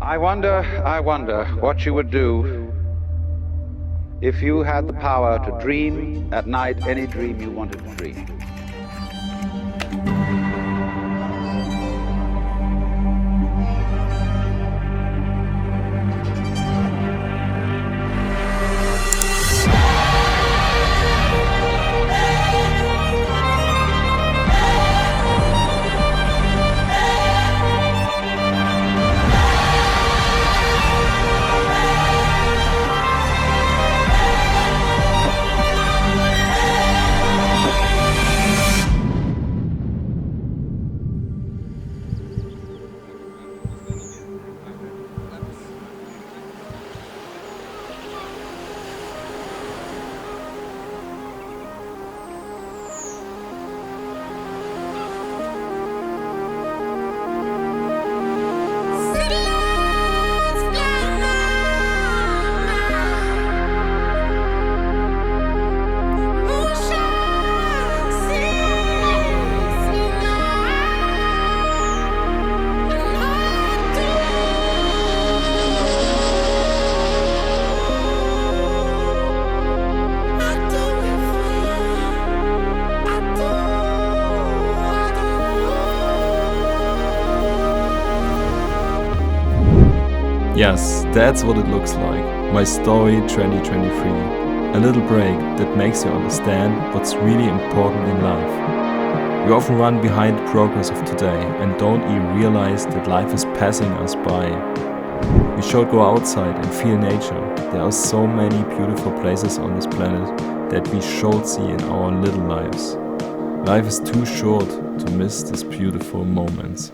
I wonder what you would do if you had the power to dream at night any dream you wanted to dream. Yes, that's what it looks like. My story 2023. A little break that makes you understand what's really important in life. We often run behind the progress of today and don't even realize that life is passing us by. We should go outside and feel nature. There are so many beautiful places on this planet that we should see in our little lives. Life is too short to miss these beautiful moments.